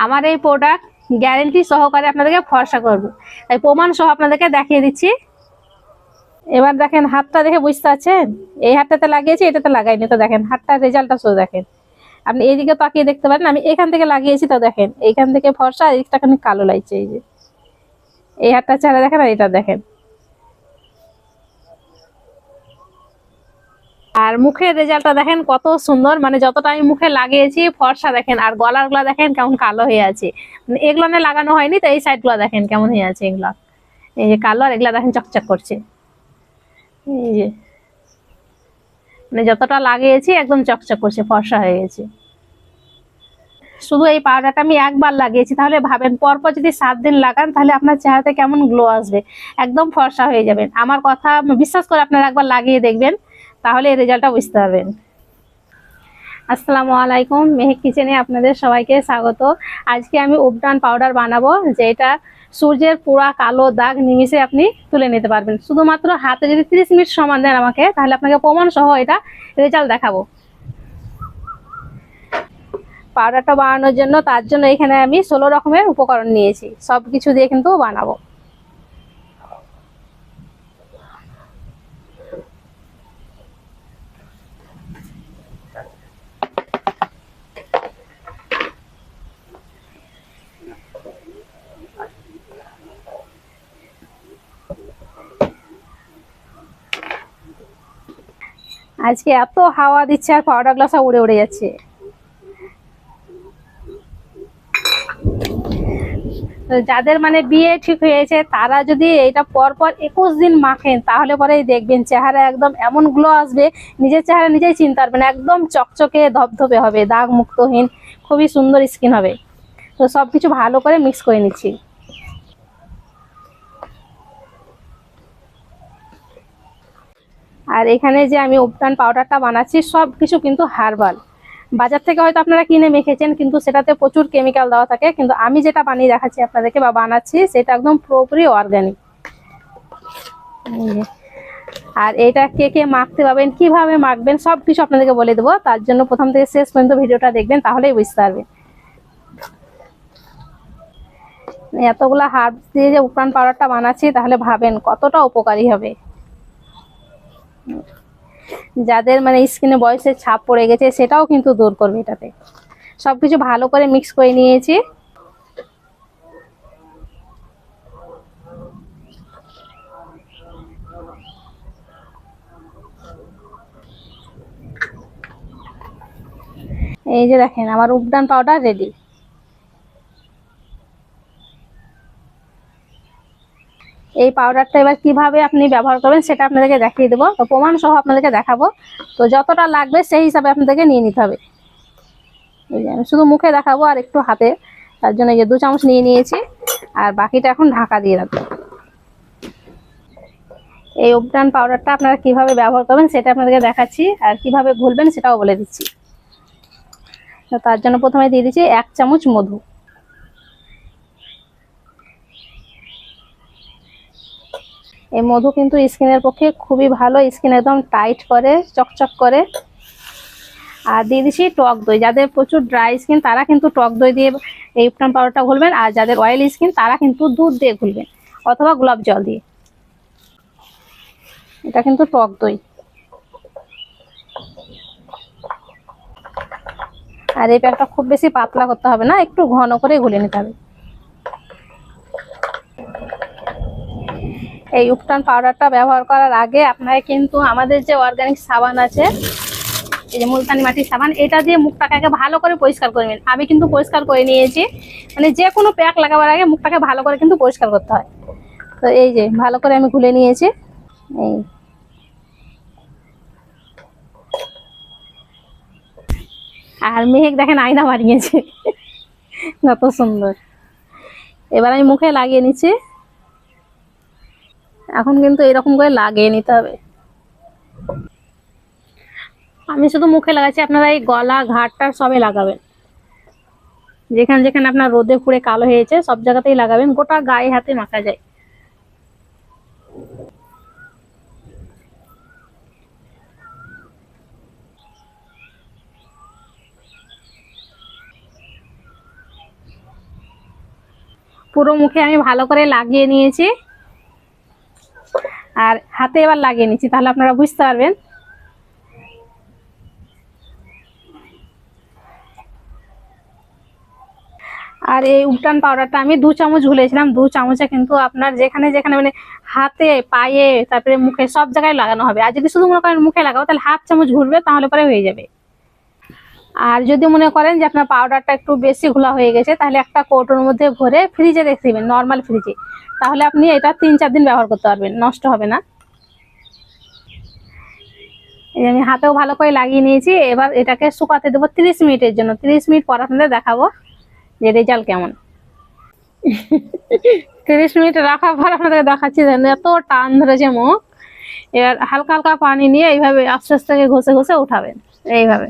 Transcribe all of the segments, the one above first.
আমার এই product guarantee সহকারে আপনাদেরকে ভরসা করব, তাই প্রমাণ সহ আপনাদেরকে দেখিয়ে দিচ্ছি। এবার দেখেন হাতটা দেখে বুঝতে পারছেন, এই হাতটাতে লাগিয়েছি, এটাতে লাগাইনি। তো দেখেন হাতটার রেজাল্টটা শুধু দেখেন। আপনি এইদিকে তাকিয়ে দেখতে পারেন, আমি এখান থেকে লাগিয়েছি, তো দেখেন এইখান থেকে ফর্সা, এইটা খানি কালো লাগছে। এই যে এই হাতটা চেহারা দেখেন আর এটা দেখেন। আর মুখের রেজাল্টটা দেখেন কত সুন্দর, মানে যতটা আমি মুখে লাগিয়েছি ফর্সা দেখেন, আর গলার গুলা দেখেন কেমন কালো হয়ে আছে। মানে এগুলো লাগানো হয়নি, তো এই সাইড গুলা দেখেন কেমন হয়ে আছে। এগুলা এই যে কালো, আর এগুলা দেখেন চকচক করছে। এই যে মানে যতটা লাগিয়েছি একদম চকচক করছে, ফর্সা হয়ে গেছে। শুধু এই পাউডারটা আমি একবার লাগিয়েছি, তাহলে ভাবেন পরপর যদি 7 দিন লাগান তাহলে আপনার চেহারাতে কেমন গ্লো আসবে, একদম ফর্সা হয়ে যাবেন। আমার কথা বিশ্বাস করে আপনারা একবার লাগিয়ে দেখবেন, তাহলে এই রেজাল্টটা বুঝতে পারবেন। আসসালামু আলাইকুম, মেহেক কিচেনে আপনাদের সবাইকে স্বাগত। আজকে আমি উবটান পাউডার বানাবো, যেটা সূর্যের পুরা কালো দাগ নিমিশে আপনি তুলে নিতে পারবেন। শুধুমাত্র হাতে যদি 30 মিনিট সময় দেন আমাকে, তাহলে আপনাকে প্রমাণ সহ এটা রেজাল্ট দেখাবো। পাউডারটা বানানোর জন্য, তার জন্য এখানে আমি 16 রকমের উপকরণ নিয়েছি, সবকিছু দিয়ে কিন্তু বানাবো। আজকে এত হাওয়া দিচ্ছে আর পাউডার গুলো সব উড়ে উড়ে যাচ্ছে। যাদের মানে বিয়ে ঠিক হয়েছে তারা যদি এটা পরপর 21 দিন মাখেন, তাহলে পরেই দেখবেন চেহারা একদম এমন গ্লো আসবে, নিজের চেহারা নিজেই চিনতে পারবেন। একদম চকচকে ধবধবে হবে, দাগ মুক্তহীন, খুবই সুন্দর স্কিন হবে। তো সবকিছু ভালো করে মিক্স করে নিচ্ছি। আর এখানে যে আমি উবটান পাউডারটা বানাচ্ছি, সবকিছু কিন্তু হার্বাল। বাজার থেকে হয়তো আপনারা কিনে মেখেছেন, কিন্তু সেটাতে প্রচুর কেমিক্যাল দেওয়া থাকে, কিন্তু আমি যেটা বানিয়ে দেখাচ্ছি আপনাদেরকে বা বানাচ্ছি, সেটা একদম পুরোপুরি অর্গানিক। আর এটা কে কে মাখতে পারবেন, কিভাবে মাখবেন, সবকিছু আপনাদেরকে বলে দেবো। তার জন্য প্রথম থেকে শেষ পর্যন্ত ভিডিওটা দেখবেন, তাহলেই বুঝতে পারবেন। এতগুলা হার্বস দিয়ে যে উবটান পাউডারটা বানাচ্ছি, তাহলে ভাবেন কতটা উপকারী হবে। যাদের মানে স্কিনে বয়সের ছাপ পড়ে গেছে, সেটাও কিন্তু দূর করবে এটাতে। সবকিছু ভালো করে মিক্স করে নিয়েছি। এই যে দেখেন আমার উবটান পাউডার রেডি। এই পাউডারটা এবার কিভাবে আপনি ব্যবহার করবেন সেটা আপনাদেরকে দেখিয়ে দেবো, তো প্রমাণ সহ আপনাদেরকে দেখাবো। তো যতটা লাগবে সেই হিসাবে আপনাদেরকে নিয়ে নিতে হবে। এই যে আমি শুধু মুখে দেখাবো আর একটু হাতে, তার জন্য এই যে 2 চামচ নিয়ে নিয়েছি, আর বাকিটা এখন ঢাকা দিয়ে রাখবো। এই উবটান পাউডারটা আপনারা কিভাবে ব্যবহার করবেন সেটা আপনাদেরকে দেখাচ্ছি, আর কিভাবে ঘুলবেন সেটাও বলে দিচ্ছি। তো তার জন্য প্রথমে দিয়ে দিচ্ছি 1 চামচ মধু। এই মধু কিন্তু স্কিনের পক্ষে খুবই ভালো, স্কিন একদম টাইট করে, চকচক করে। আর দিয়ে দিচ্ছি টক দই। যাদের প্রচুর ড্রাই স্কিন তারা কিন্তু টক দই দিয়ে এই উবটান পাউডারটা ঘুলবেন, আর যাদের অয়েলি স্কিন তারা কিন্তু দুধ দিয়ে ঘুলবেন, অথবা গোলাপ জল দিয়ে। এটা কিন্তু টক দই। আর এই প্যাকটা খুব বেশি পাতলা করতে হবে না, একটু ঘন করে ঘুলে নিতে হবে। এই উবটান পাউডারটা ব্যবহার করার আগে আপনারা কিন্তু আমাদের যে অর্গানিক সাবান আছে, এই যে মুলতানি মাটির সাবান, এটা দিয়ে মুখটাকে আগে ভালো করে পরিষ্কার করে নিন। আমি কিন্তু পরিষ্কার করে নিয়েছি। মানে যে কোনো প্যাক লাগাবার আগে মুখটাকে ভালো করে কিন্তু পরিষ্কার করতে হয়। তো এই যে ভালো করে আমি ঘুলে নিয়েছি। এই আর মেহেক দেখেন আয়না মারিয়েছে, কত সুন্দর। এবার আমি মুখে লাগিয়ে নিচ্ছি। এখন কিন্তু এরকম করে লাগিয়ে নিতে হবে। আমি শুধু মুখে লাগাচ্ছি, আপনারা এই গলা ঘাটটা সবে লাগাবেন। যেখানে যেখানে আপনার রোদে পুড়ে কালো হয়েছে সব জায়গাতেই লাগাবেন, গোটা গায়ে হাতে মাখা যায়। পুরো মুখে আমি ভালো করে লাগিয়ে নিয়েছি, আর হাতে এবার লাগিয়ে নিচ্ছি, তাহলে আপনারা বুঝতে পারবেন। আর এই উবটান পাউডারটা আমি 2 চামচ গুলেছিলাম। 2 চামচে কিন্তু আপনার যেখানে যেখানে মানে হাতে, পায়ে, তারপরে মুখে সব জায়গায় লাগানো হবে। আর যদি শুধু মনে করেন মুখে লাগাবো তাহলে 1/2 চামচ ঘুরবে, তাহলে পরে হয়ে যাবে। আর যদি মনে করেন যে আপনার পাউডারটা একটু বেশি ঘোলা হয়ে গেছে, তাহলে একটা কৌটোর মধ্যে ভরে ফ্রিজে রেখে দিবেন, নর্মাল ফ্রিজে। তাহলে আপনি এটা 3-4 দিন ব্যবহার করতে পারবেন, নষ্ট হবে না। এই আমি হাতেও ভালো করে লাগিয়ে নিয়েছি। এবার এটাকে শুকাতে দেবো 30 মিনিটের জন্য। 30 মিনিট পর আপনাদের দেখাবো যে রেজাল্ট কেমন। 30 মিনিট রাখার পর আপনাদের দেখাচ্ছি। এত টান ধরেছে মুখ। এবার হালকা হালকা পানি নিয়ে এইভাবে আস্তে আস্তে ঘষে ঘষে উঠাবেন, এইভাবে।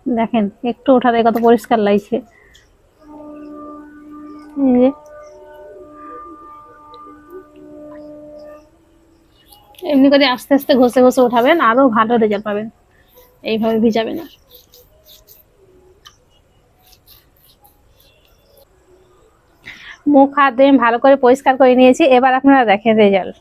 দেখেন একটু উঠাতে কত পরিষ্কার লাগছে। এমনি করে আস্তে আস্তে ঘষে ঘষে উঠাবেন, আরো ভালো রেজাল্ট পাবেন। এইভাবে ভিজাবেন না। মুখ হাত দিয়ে ভালো করে পরিষ্কার করে নিয়েছি। এবার আপনারা দেখেন রেজাল্ট।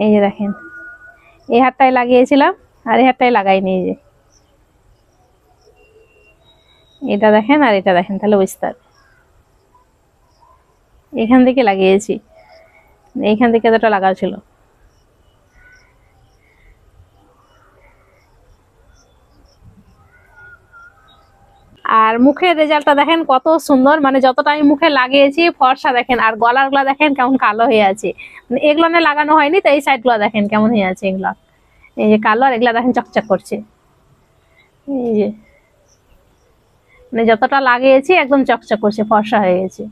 এই যে দেখেন, এই হাতটাই লাগিয়েছিলাম আর এই হাতটাই লাগাই নিয়ে যে এটা দেখেন আর এটা দেখেন, তাহলে বুঝতে পারবেন। এখান থেকে লাগিয়েছি, এইখান থেকে এতটা লাগাও ছিল। আর মুখের রেজাল্টটা দেখেন কত সুন্দর, মানে যতটা আমি মুখে লাগিয়েছি ফর্সা দেখেন। আর গলার গুলা দেখেন কেমন কালো হয়ে আছে, মানে এগুলো লাগানো হয়নি তো এই সাইড গুলা দেখেন কেমন হয়ে আছে এগুলা। এই যে কালো, আর এগুলা দেখেন চকচক করছে। এই যে মানে যতটা লাগিয়েছি একদম চকচক করছে, ফর্সা হয়ে গেছে।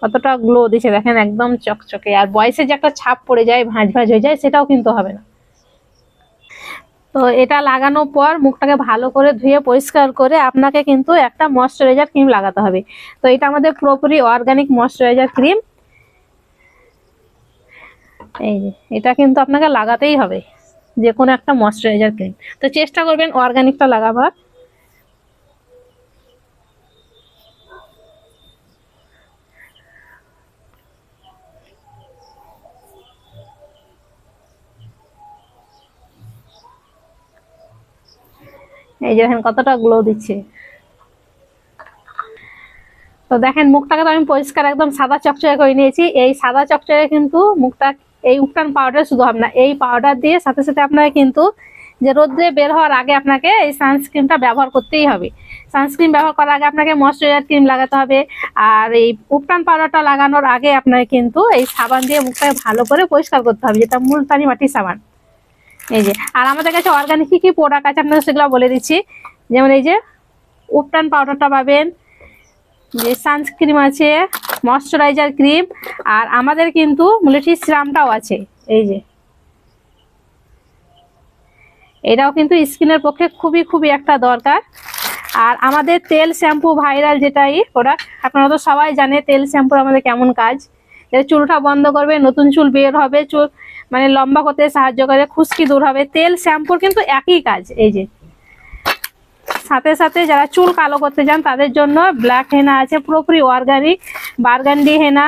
কতটা গ্লো দিছে দেখেন, একদম চকচকে। আর বয়সে যে একটা ছাপ পড়ে যায়, ভাঁজ ভাঁজ হয়ে যায়, সেটাও কিন্তু হবে না। তো এটা লাগানোর পর মুখটাকে ভালো করে ধুয়ে পরিষ্কার করে আপনাকে কিন্তু একটা ময়শ্চারাইজার ক্রিম লাগাতে হবে। তো এটা আমাদের পুরোপুরি অর্গানিক ময়শ্চারাইজার ক্রিম। এই যে এটা কিন্তু আপনাকে লাগাতেই হবে, যে কোনো একটা ময়শ্চারাইজার ক্রিম। তো চেষ্টা করবেন অর্গানিকটা লাগাবার। এই যে দেখেন কতটা গ্লো দিচ্ছে। তো দেখেন মুখটাকে তো আমি পরিষ্কার একদম সাদা চকচকে করে নিয়েছি। এই সাদা চকচকে কিন্তু মুখটা এই উবটান পাউডার শুধু হবে না, এই পাউডার দিয়ে সাথে সাথে আপনাকে কিন্তু যে রোদ্রে বের হওয়ার আগে আপনাকে এই সানস্ক্রিনটা ব্যবহার করতেই হবে। সানস্ক্রিন ব্যবহার করার আগে আপনাকে ময়শ্চারাইজার ক্রিম লাগাতে হবে। আর এই উবটান পাউডারটা লাগানোর আগে আপনাকে কিন্তু এই সাবান দিয়ে মুখটাকে ভালো করে পরিষ্কার করতে হবে, যেটা মুলতানি মাটির সাবান। এই যে, আর আমাদের কাছে অর্গানিক কি কি প্রোডাক্ট আছে আপনাদের সেগুলো বলে দিচ্ছি। যেমন এই যে উবটান পাউডারটা পাবেন, যে সানস্ক্রিন আছে, ময়শ্চারাইজার ক্রিম, আর আমাদের কিন্তু মুলতানি সিরামটাও আছে। এই যে এটাও কিন্তু স্কিনের পক্ষে খুবই খুবই একটা দরকার। আর আমাদের তেল শ্যাম্পু ভাইরাল যেটাই প্রোডাক্ট, আপনারা তো সবাই জানে তেল শ্যাম্পুর আমাদের কেমন কাজ। এটা চুলটা বন্ধ করবে, নতুন চুল বের হবে, চুল মানে লম্বা করতে সাহায্য করে, খুশকি দূর হবে। তেল শ্যাম্পুর কিন্তু একই কাজ। এই যে সাথে সাথে যারা চুল কালো করতে চান তাদের জন্য ব্ল্যাক হেনা আছে, পুরোপুরি অর্গানিক বার্গান্ডি হেনা।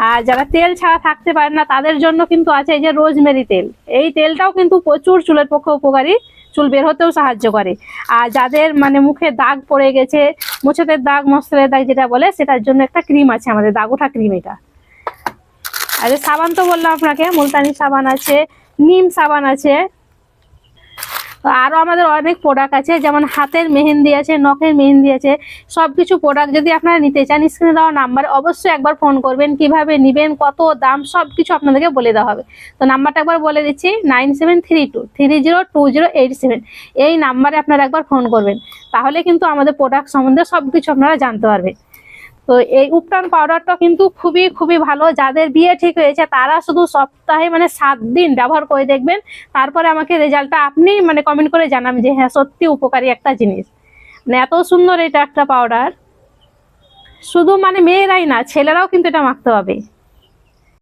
আর যারা তেল ছাড়া থাকতে পারেন না তাদের জন্য কিন্তু আছে এই যে রোজমেরি তেল। এই তেলটাও কিন্তু প্রচুর চুলের পক্ষে উপকারী, চুল বের হতেও সাহায্য করে। আর যাদের মানে মুখে দাগ পড়ে গেছে, মুছেতের দাগ, মশলার দাগ যেটা বলে, সেটার জন্য একটা ক্রিম আছে আমাদের, দাগ ওঠা ক্রিম এটা। আর সাবান তো বললাম আপনাকে, মুলতানি সাবান আছে, নিম সাবান আছে। আরো আমাদের অনেক প্রোডাক্ট আছে, যেমন হাতের মেহেন্দি আছে, নখের মেহেন্দি আছে। সবকিছু প্রোডাক্ট যদি আপনারা নিতে চান স্ক্রিনে দেওয়া নাম্বারে অবশ্যই একবার ফোন করবেন। কিভাবে নেবেন, কত দাম, সবকিছু আপনাদেরকে বলে দেওয়া হবে। তো নাম্বারটা একবার বলে দিচ্ছি, 9732302087। এই নাম্বারে আপনারা একবার ফোন করবেন, তাহলে কিন্তু আমাদের প্রোডাক্ট সম্বন্ধে সবকিছু আপনারা জানতে পারবেন। তো এই উবটান পাউডারটা কিন্তু খুবই খুবই ভালো। যাদের বিয়ে ঠিক হয়েছে তারা শুধু সপ্তাহে মানে 7 দিন ব্যবহার করে দেখবেন, তারপরে আমাকে রেজাল্টটা আপনি মানে কমেন্ট করে জানাবেন যে হ্যাঁ সত্যি উপকারী একটা জিনিস। মানে এত সুন্দর এটা একটা পাউডার। শুধু মানে মেয়েরাই না, ছেলেরাও কিন্তু এটা মাখতে হবে।